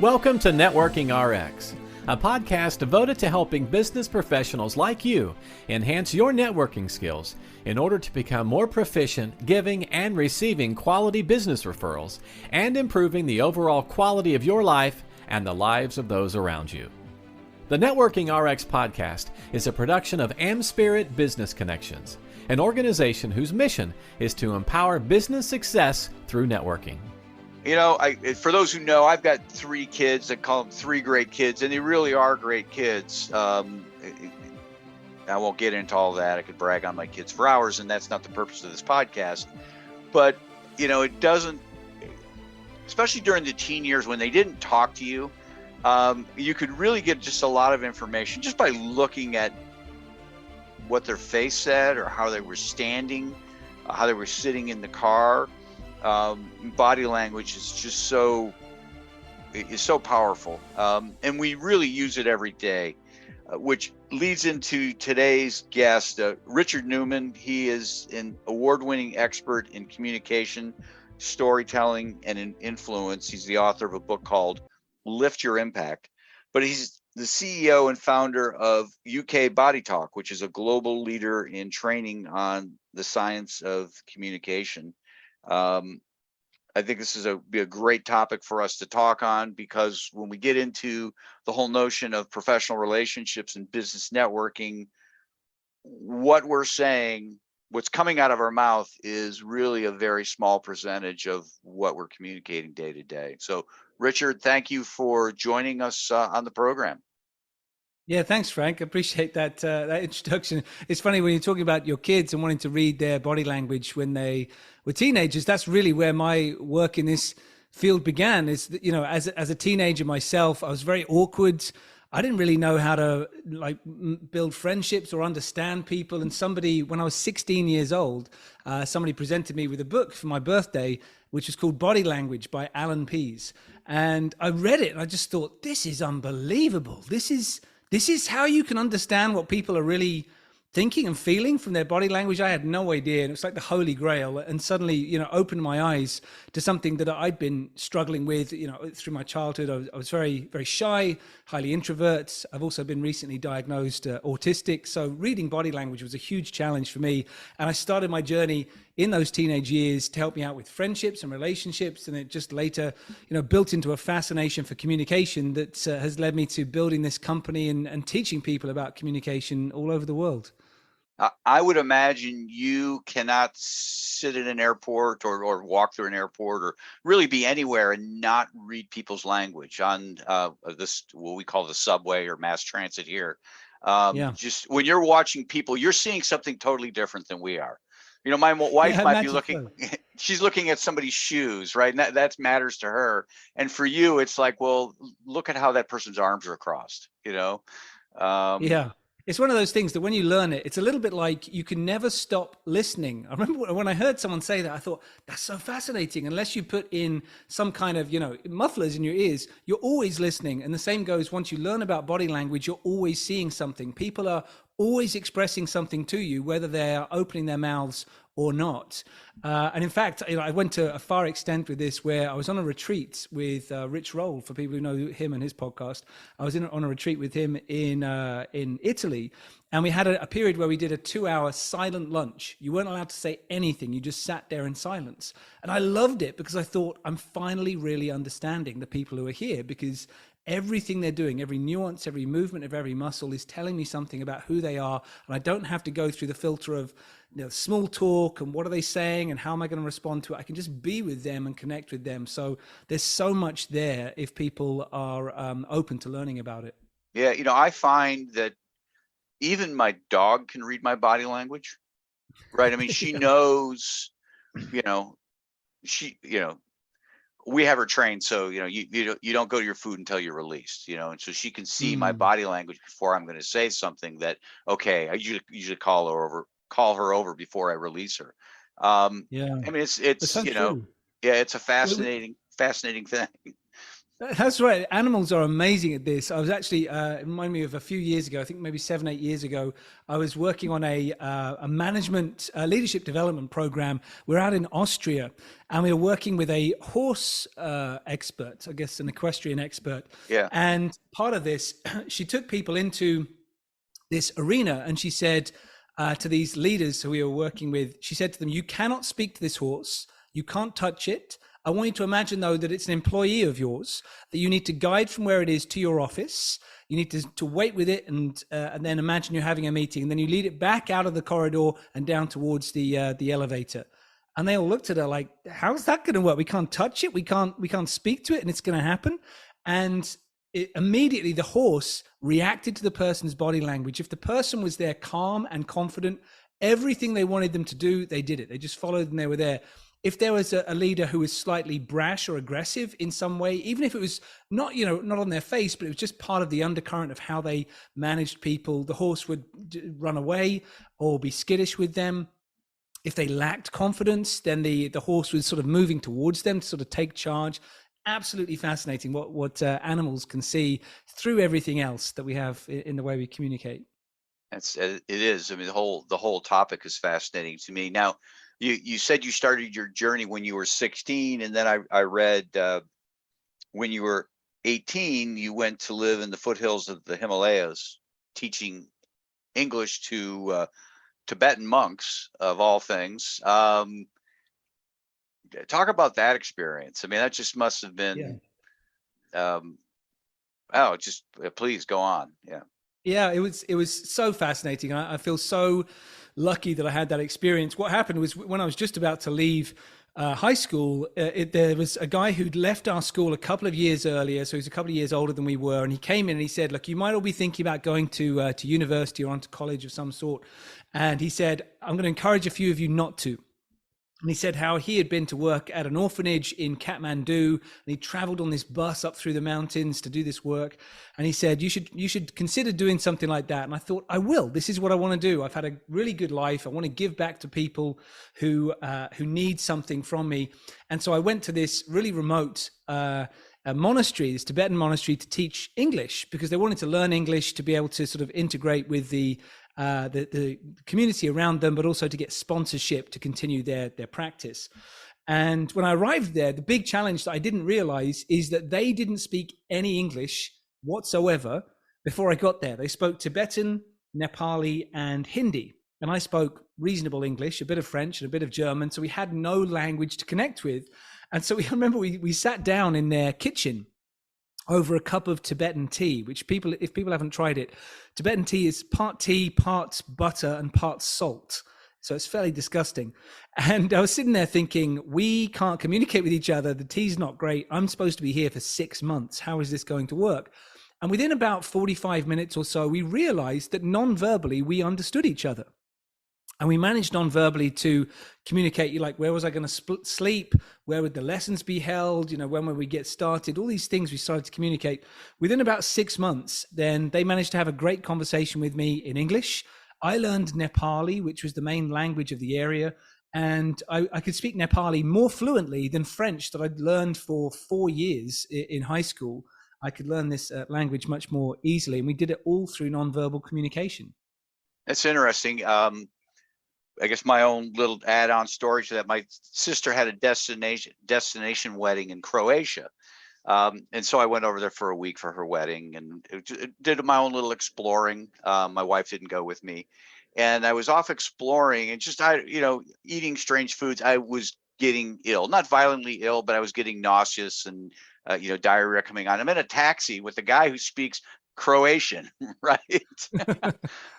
Welcome to Networking RX, a podcast devoted to helping business professionals like you enhance your networking skills in order to become more proficient giving and receiving quality business referrals and improving the overall quality of your life and the lives of those around you. The Networking RX podcast is a production of AmSpirit Business Connections, an organization whose mission is to empower business success through networking. You know, for those who know, I've got 3 kids. I call them 3 great kids, and they really are great kids. I won't get into all that. I could brag on my kids for hours, and that's not the purpose of this podcast. But, you know, it doesn't, especially during the teen years when they didn't talk to you, you could really get just a lot of information just by looking at what their face said or how they were standing, how they were sitting in the car. Body language is just so powerful, and we really use it every day, which leads into today's guest, Richard Newman. He is an award-winning expert in communication, storytelling, and in influence. He's the author of a book called Lift Your Impact, but he's the CEO and founder of UK Body Talk, which is a global leader in training on the science of communication. I think this is be a great topic for us to talk on, because when we get into the whole notion of professional relationships and business networking, what we're saying, what's coming out of our mouth is really a very small percentage of what we're communicating day to day. So, Richard, thank you for joining us on the program. Yeah, thanks, Frank. I appreciate that introduction. It's funny when you're talking about your kids and wanting to read their body language when they were teenagers. That's really where my work in this field began. Is that, you know, as a teenager myself, I was very awkward. I didn't really know how to build friendships or understand people. And when I was 16 years old, somebody presented me with a book for my birthday, which was called Body Language by Alan Pease. And I read it and I just thought, this is unbelievable. This is how you can understand what people are really thinking and feeling from their body language. I had no idea. And it was like the Holy Grail, and suddenly, you know, opened my eyes to something that I'd been struggling with, you know, through my childhood. I was very, very shy, highly introvert. I've also been recently diagnosed autistic. So reading body language was a huge challenge for me. And I started my journey in those teenage years to help me out with friendships and relationships. And it just later, you know, built into a fascination for communication that has led me to building this company and teaching people about communication all over the world. I would imagine you cannot sit in an airport or walk through an airport or really be anywhere and not read people's language on this, what we call the subway or mass transit here. Just when you're watching people, you're seeing something totally different than we are. You know, my wife might be looking, she's looking at somebody's shoes, right? And that matters to her. And for you, it's like, well, look at how that person's arms are crossed, you know? Yeah. It's one of those things that when you learn it, it's a little bit like you can never stop listening. I remember when I heard someone say that, I thought, that's so fascinating. Unless you put in some kind of, you know, mufflers in your ears, you're always listening. And the same goes once you learn about body language, you're always seeing something. People are always expressing something to you, whether they're opening their mouths or not. And in fact, you know, I went to a far extent with this, where I was on a retreat with Rich Roll, for people who know him and his podcast. I was on a retreat with him in Italy, and we had a period where we did a 2-hour silent lunch. You weren't allowed to say anything. You just sat there in silence. And I loved it because I thought, I'm finally really understanding the people who are here, because everything they're doing, every nuance, every movement of every muscle is telling me something about who they are. And I don't have to go through the filter of, you know, small talk and what are they saying and how am I going to respond to it. I can just be with them and connect with them. So there's so much there if people are open to learning about it. Yeah, you know, I find that even my dog can read my body language, right? I mean, she knows, you know, we have her trained, so you know, you don't go to your food until you're released, you know, and so she can see my body language before I'm going to say something that, okay, I usually call her over before I release her. I mean, it's you know, true. Yeah, it's a fascinating thing. That's right. Animals are amazing at this. I was actually, it reminded me of a few years ago, I think maybe 7, 8 years ago, I was working on a management leadership development program. We're out in Austria and we were working with a horse expert, I guess an equestrian expert. Yeah. And part of this, she took people into this arena and she said to these leaders who we were working with, she said to them, you cannot speak to this horse. You can't touch it. I want you to imagine, though, that it's an employee of yours, that you need to guide from where it is to your office. You need to wait with it and then imagine you're having a meeting. And then you lead it back out of the corridor and down towards the elevator. And they all looked at her like, how's that going to work? We can't touch it. We can't speak to it and it's going to happen. And immediately the horse reacted to the person's body language. If the person was there calm and confident, everything they wanted them to do, they did it. They just followed and they were there. If there was a leader who was slightly brash or aggressive in some way, even if it was not, not on their face, but it was just part of the undercurrent of how they managed people, the horse would run away or be skittish with them. If they lacked confidence, then the horse was sort of moving towards them to sort of take charge. Absolutely fascinating what animals can see through everything else that we have in the way we communicate. It is. I mean, the whole topic is fascinating to me. Now, you said you started your journey when you were 16, and then I read when you were 18, you went to live in the foothills of the Himalayas, teaching English to Tibetan monks, of all things. Talk about that experience. I mean, that just must have been. Yeah. Please go on. Yeah. Yeah, it was so fascinating. I feel so lucky that I had that experience. What happened was when I was just about to leave high school, there was a guy who'd left our school a couple of years earlier. So he's a couple of years older than we were. And he came in and he said, look, you might all be thinking about going to university or onto college of some sort. And he said, I'm going to encourage a few of you not to. And he said how he had been to work at an orphanage in Kathmandu, and he traveled on this bus up through the mountains to do this work. And he said, you should consider doing something like that. And I thought, I will. This is what I want to do. I've had a really good life. I want to give back to people who need something from me. And so I went to this really remote monastery, this Tibetan monastery, to teach English, because they wanted to learn English to be able to sort of integrate with the community around them, but also to get sponsorship to continue their practice. And when I arrived there, the big challenge that I didn't realize is that they didn't speak any English whatsoever before I got there. They spoke Tibetan, Nepali, and Hindi. And I spoke reasonable English, a bit of French and a bit of German. So we had no language to connect with. And so I remember we sat down in their kitchen over a cup of Tibetan tea, which if people haven't tried it, Tibetan tea is part tea, part butter, and part salt. So it's fairly disgusting. And I was sitting there thinking, we can't communicate with each other. The tea's not great. I'm supposed to be here for 6 months. How is this going to work? And within about 45 minutes or so, we realized that non-verbally, we understood each other. And we managed non-verbally to communicate, like, where was I going to sleep? Where would the lessons be held? When would we get started? All these things we started to communicate. Within about 6 months, then they managed to have a great conversation with me in English. I learned Nepali, which was the main language of the area. And I could speak Nepali more fluently than French that I'd learned for 4 years in high school. I could learn this language much more easily. And we did it all through non-verbal communication. That's interesting. I guess my own little add-on story to that, my sister had a destination wedding in Croatia. And so I went over there for a week for her wedding and did my own little exploring. My wife didn't go with me. And I was off exploring and just, eating strange foods. I was getting ill, not violently ill, but I was getting nauseous and, diarrhea coming on. I'm in a taxi with a guy who speaks Croatian, right?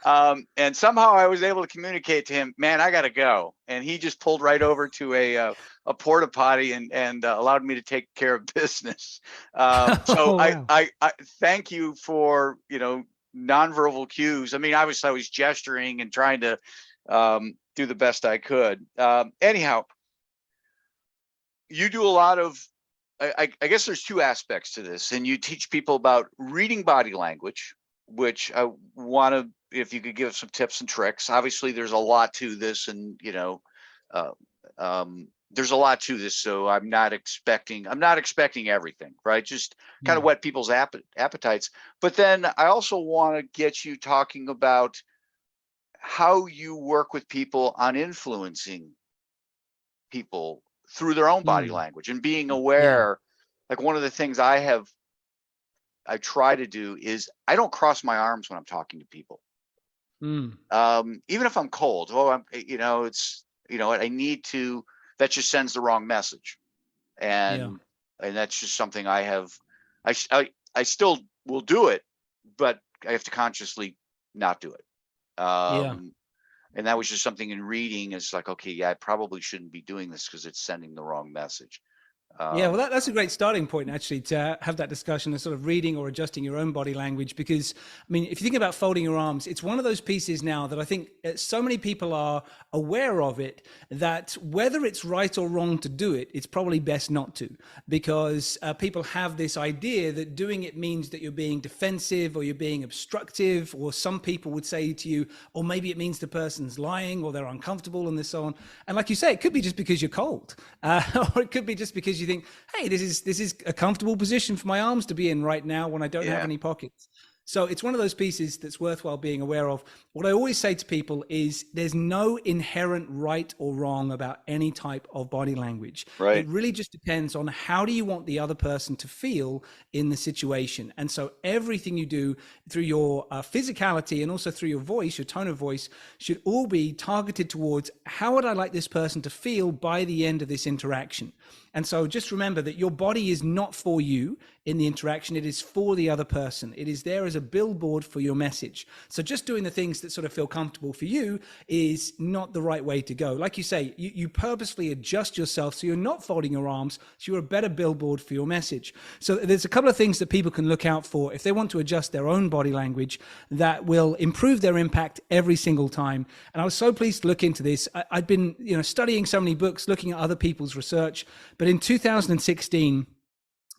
And somehow I was able to communicate to him, man, I got to go. And he just pulled right over to a porta potty and allowed me to take care of business. So wow. I thank you for, nonverbal cues. I mean, obviously I was gesturing and trying to do the best I could. Anyhow, you do a lot of, I guess there's two aspects to this, and you teach people about reading body language, which I want to, if you could give some tips and tricks. Obviously, there's a lot to this, and there's a lot to this, so I'm not expecting everything, right? Just kind of whet people's appetites. But then I also want to get you talking about how you work with people on influencing people through their own body language and being aware. Like, one of the things I try to do is I don't cross my arms when I'm talking to people. Even if I'm cold, I need to, that just sends the wrong message. And that's just something I still will do it, but I have to consciously not do it. And that was just something in reading. It's like, okay, yeah, I probably shouldn't be doing this because it's sending the wrong message. Well, that's a great starting point, actually, to have that discussion of sort of reading or adjusting your own body language. Because, I mean, if you think about folding your arms, it's one of those pieces now that I think so many people are aware of it, that whether it's right or wrong to do it, it's probably best not to, because people have this idea that doing it means that you're being defensive or you're being obstructive, or some people would say to you, or maybe it means the person's lying or they're uncomfortable and so on. And like you say, it could be just because you're cold, or it could be just because you think, hey, this is a comfortable position for my arms to be in right now when I don't have any pockets. So it's one of those pieces that's worthwhile being aware of. What I always say to people is there's no inherent right or wrong about any type of body language. Right. It really just depends on how do you want the other person to feel in the situation. And so everything you do through your physicality and also through your voice, your tone of voice, should all be targeted towards how would I like this person to feel by the end of this interaction. And so just remember that your body is not for you in the interaction. It is for the other person. It is there as a billboard for your message. So just doing the things that sort of feel comfortable for you is not the right way to go. Like you say, you purposefully adjust yourself so you're not folding your arms, so you're a better billboard for your message. So there's a couple of things that people can look out for if they want to adjust their own body language that will improve their impact every single time. And I was so pleased to look into this. I'd been studying so many books, looking at other people's research, but in 2016,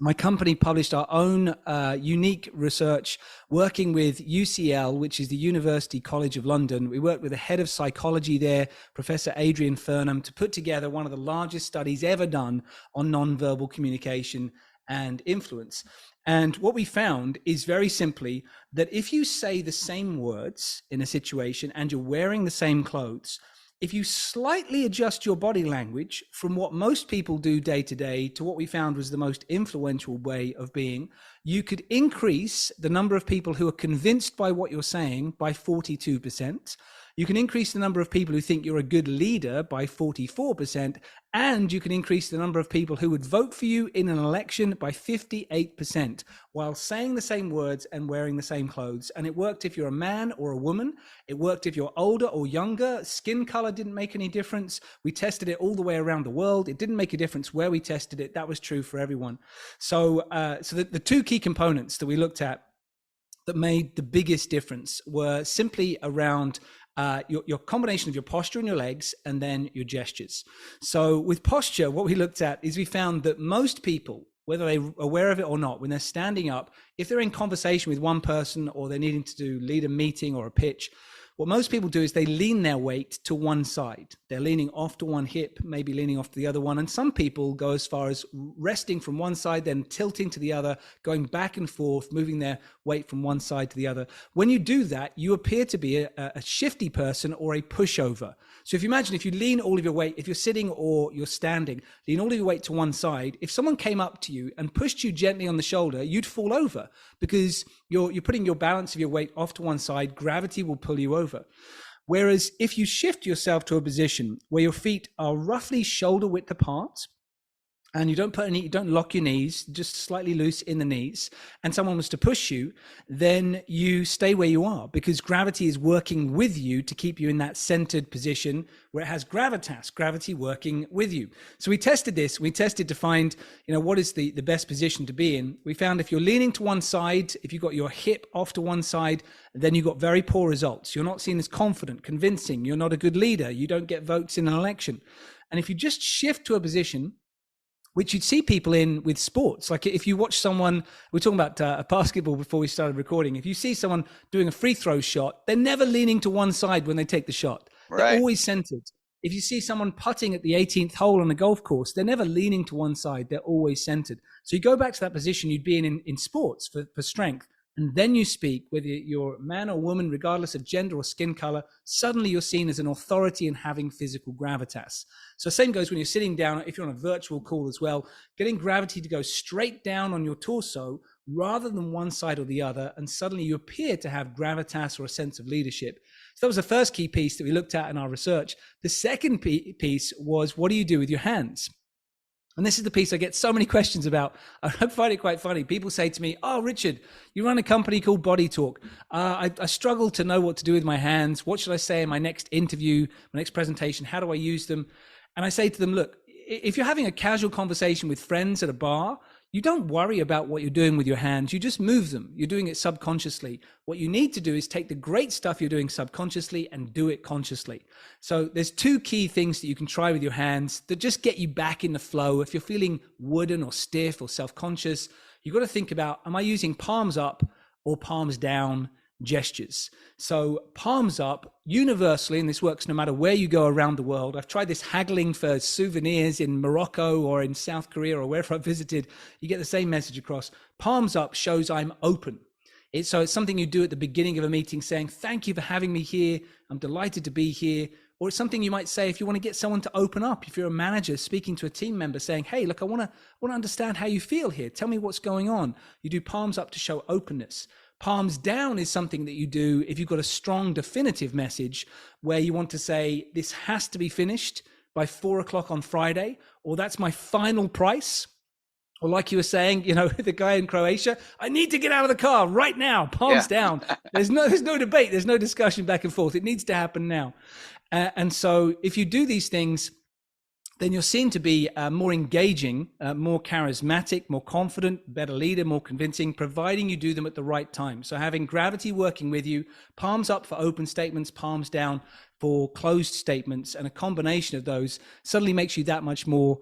my company published our own unique research working with UCL, which is the University College of London. We worked with the head of psychology there, Professor Adrian Furnham, to put together one of the largest studies ever done on nonverbal communication and influence. And what we found is very simply that if you say the same words in a situation and you're wearing the same clothes, if you slightly adjust your body language from what most people do day to day to what we found was the most influential way of being, you could increase the number of people who are convinced by what you're saying by 42%. You can increase the number of people who think you're a good leader by 44%, and you can increase the number of people who would vote for you in an election by 58%, while saying the same words and wearing the same clothes. And it worked if you're a man or a woman. It worked if you're older or younger. Skin color didn't make any difference. We tested it all the way around the world. It didn't make a difference where we tested it. That was true for everyone. So the two key components that we looked at that made the biggest difference were simply around your combination of your posture and your legs, and then your gestures. So with posture, what we looked at is we found that most people, whether they're aware of it or not, when they're standing up, if they're in conversation with one person or they're needing to lead a meeting or a pitch, what most people do is they lean their weight to one side. They're leaning off to one hip, maybe leaning off to the other one. And some people go as far as resting from one side, then tilting to the other, going back and forth, moving their weight from one side to the other. When you do that, you appear to be a shifty person or a pushover. So if you imagine, if you lean all of your weight, if you're sitting or you're standing, lean all of your weight to one side. If someone came up to you and pushed you gently on the shoulder, you'd fall over because you're putting your balance of your weight off to one side. Gravity will pull you over. Whereas if you shift yourself to a position where your feet are roughly shoulder width apart, and you don't lock your knees, just slightly loose in the knees, and someone was to push you, then you stay where you are because gravity is working with you to keep you in that centered position where it has gravitas, gravity working with you. So we tested this. We tested to find, what is the best position to be in. We found if you're leaning to one side, if you've got your hip off to one side, then you've got very poor results. You're not seen as confident, convincing. You're not a good leader. You don't get votes in an election. And if you just shift to a position, which you'd see people in with sports. Like if you watch someone, we're talking about basketball before we started recording. If you see someone doing a free throw shot, they're never leaning to one side when they take the shot. They're always centered. If you see someone putting at the 18th hole on a golf course, they're never leaning to one side. They're always centered. So you go back to that position you'd be in sports for strength. And then you speak, whether you're man or woman, regardless of gender or skin color, suddenly you're seen as an authority and having physical gravitas. So same goes when you're sitting down, if you're on a virtual call as well, getting gravity to go straight down on your torso rather than one side or the other. And suddenly you appear to have gravitas or a sense of leadership. So that was the first key piece that we looked at in our research. The second piece was, what do you do with your hands? And this is the piece I get so many questions about. I find it quite funny. People say to me, oh, Richard, you run a company called Body Talk. I struggle to know what to do with my hands. What should I say in my next interview, my next presentation? How do I use them? And I say to them, look, if you're having a casual conversation with friends at a bar, you don't worry about what you're doing with your hands. You just move them. You're doing it subconsciously. What you need to do is take the great stuff you're doing subconsciously and do it consciously. So there's two key things that you can try with your hands that just get you back in the flow. If you're feeling wooden or stiff or self-conscious, you've got to think about, am I using palms up or palms down gestures? So palms up universally, and this works no matter where you go around the world. I've tried this haggling for souvenirs in Morocco or in South Korea or wherever I've visited. You get the same message across. Palms up shows I'm open. So it's something you do at the beginning of a meeting saying, thank you for having me here. I'm delighted to be here. Or it's something you might say if you want to get someone to open up. If you're a manager speaking to a team member saying, hey, look, I want to understand how you feel here. Tell me what's going on. You do palms up to show openness. Palms down is something that you do if you've got a strong definitive message where you want to say, this has to be finished by 4:00 on Friday, or that's my final price. Or like you were saying, the guy in Croatia, I need to get out of the car right now, palms down. There's no debate. There's no discussion back and forth. It needs to happen now. And so if you do these things, then you're seen to be more engaging, more charismatic, more confident, better leader, more convincing, providing you do them at the right time. So having gravity working with you, palms up for open statements, palms down for closed statements, and a combination of those suddenly makes you that much more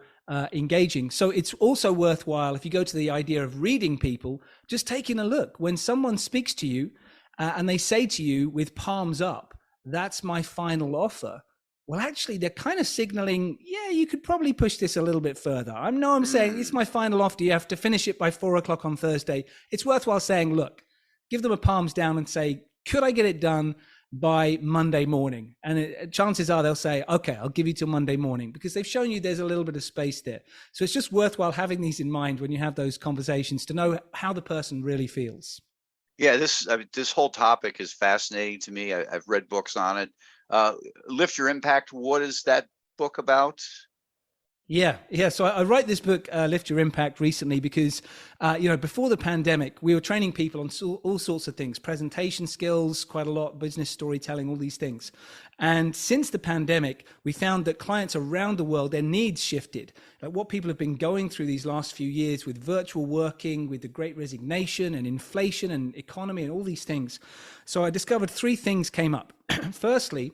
engaging. So it's also worthwhile, if you go to the idea of reading people, just taking a look. When someone speaks to you and they say to you with palms up, that's my final offer. Well, actually, they're kind of signaling, yeah, you could probably push this a little bit further. I'm saying it's my final offer. You have to finish it by 4:00 on Thursday. It's worthwhile saying, look, give them a palms down and say, could I get it done by Monday morning? And chances are they'll say, okay, I'll give you till Monday morning, because they've shown you there's a little bit of space there. So it's just worthwhile having these in mind when you have those conversations to know how the person really feels. Yeah, this whole topic is fascinating to me. I've read books on it. Lift Your Impact. What is that book about? Yeah. So I write this book, Lift Your Impact, recently because, before the pandemic, we were training people on all sorts of things, presentation skills, quite a lot, business storytelling, all these things. And since the pandemic, we found that clients around the world, their needs shifted. Like what people have been going through these last few years with virtual working, with the Great Resignation and inflation and economy and all these things. So I discovered three things came up. Firstly,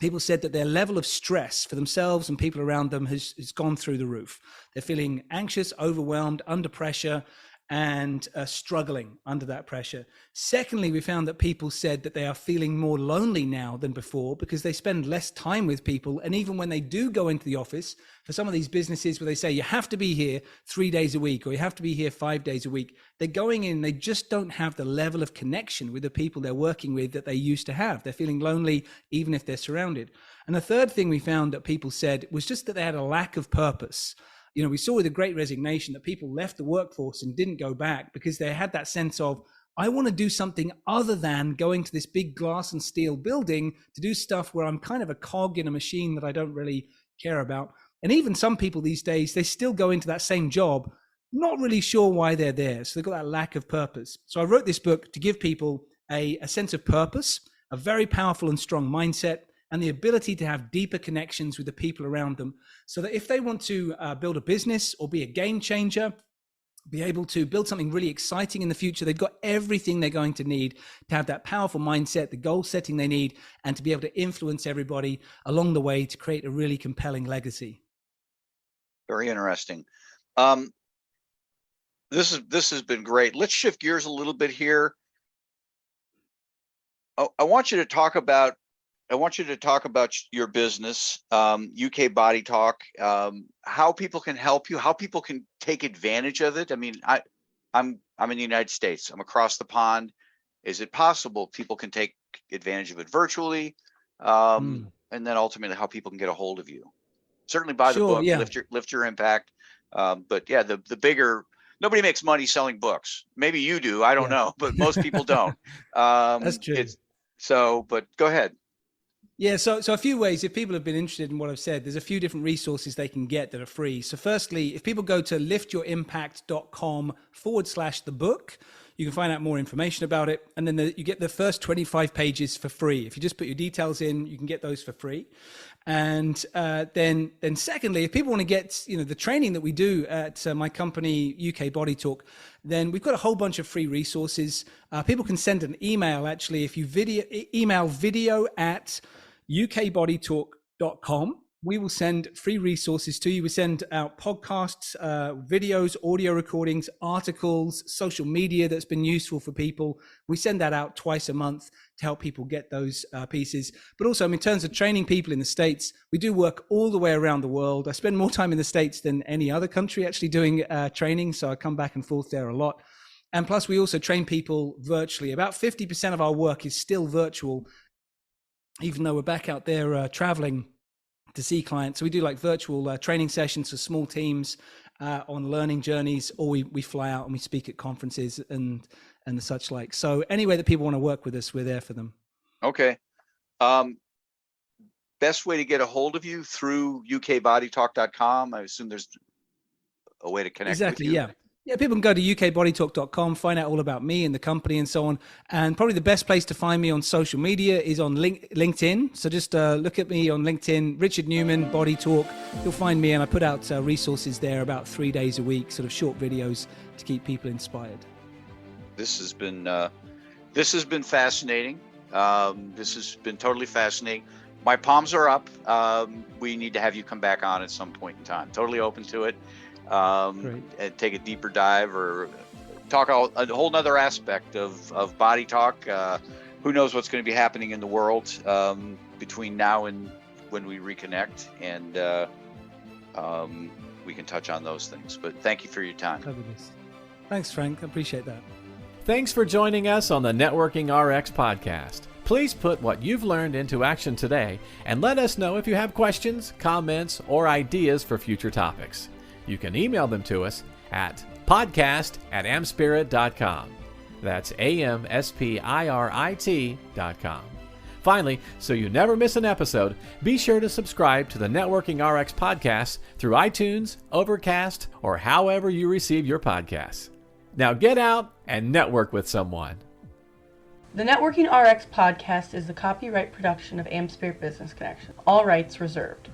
people said that their level of stress for themselves and people around them has gone through the roof. They're feeling anxious, overwhelmed, under pressure, and struggling under that pressure. Secondly, we found that people said that they are feeling more lonely now than before because they spend less time with people. And even when they do go into the office, for some of these businesses where they say you have to be here 3 days a week or you have to be here 5 days a week, they're going in, they just don't have the level of connection with the people they're working with that they used to have. They're feeling lonely even if they're surrounded. And the third thing we found that people said was just that they had a lack of purpose. We saw with the Great Resignation that people left the workforce and didn't go back because they had that sense of, I want to do something other than going to this big glass and steel building to do stuff where I'm kind of a cog in a machine that I don't really care about. And even some people these days, they still go into that same job, not really sure why they're there. So they've got that lack of purpose. So I wrote this book to give people a sense of purpose, a very powerful and strong mindset, and the ability to have deeper connections with the people around them, so that if they want to build a business or be a game changer, be able to build something really exciting in the future, they've got everything they're going to need to have that powerful mindset, the goal setting they need, and to be able to influence everybody along the way to create a really compelling legacy. Very interesting. This has been great. Let's shift gears a little bit here. I want you to talk about I want you to talk about your business, UK Body Talk, how people can help you, how people can take advantage of it. I mean, I'm in the United States. I'm across the pond. Is it possible people can take advantage of it virtually? And then ultimately how people can get a hold of you. Certainly buy the Sure, book, yeah. lift your impact. But yeah, the bigger, nobody makes money selling books. Maybe you do, I don't know, but most people don't. That's true. But go ahead. Yeah, so a few ways. If people have been interested in what I've said, there's a few different resources they can get that are free. So firstly, if people go to liftyourimpact.com/the book, you can find out more information about it. And then you get the first 25 pages for free. If you just put your details in, you can get those for free. And then secondly, if people want to get the training that we do at my company, UK Body Talk, then we've got a whole bunch of free resources. People can send an email, actually, if you email video@ukbodytalk.com. We will send free resources to you. We send out podcasts, videos, audio recordings, articles, social media that's been useful for people. We send that out twice a month to help people get those pieces. But also, in terms of training people in the States, we do work all the way around the world. I spend more time in the States than any other country actually doing training. So I come back and forth there a lot. And plus, we also train people virtually. About 50% of our work is still virtual, even though we're back out there traveling to see clients. So we do like virtual training sessions for small teams on learning journeys, or we fly out and we speak at conferences and the such like. So any way that people want to work with us, we're there for them. Okay. Best way to get a hold of you through ukbodytalk.com. I assume there's a way to connect with you. Yeah. Yeah, people can go to ukbodytalk.com, find out all about me and the company and so on. And probably the best place to find me on social media is on LinkedIn. So just look at me on LinkedIn, Richard Newman, Body Talk. You'll find me, and I put out resources there about 3 days a week, sort of short videos to keep people inspired. This has been fascinating. This has been totally fascinating. My palms are up. We need to have you come back on at some point in time. Totally open to it. And take a deeper dive or talk a whole nother aspect of Body Talk. Who knows what's going to be happening in the world between now and when we reconnect, and we can touch on those things. But thank you for your time. Thanks, Frank. I appreciate that. Thanks for joining us on the Networking RX podcast. Please put what you've learned into action today and let us know if you have questions, comments, or ideas for future topics. You can email them to us at podcast@amspirit.com. That's AmSpirit.com. Finally, so you never miss an episode, be sure to subscribe to the Networking RX podcast through iTunes, Overcast, or however you receive your podcasts. Now get out and network with someone. The Networking RX podcast is the copyright production of AmSpirit Business Connection. All rights reserved.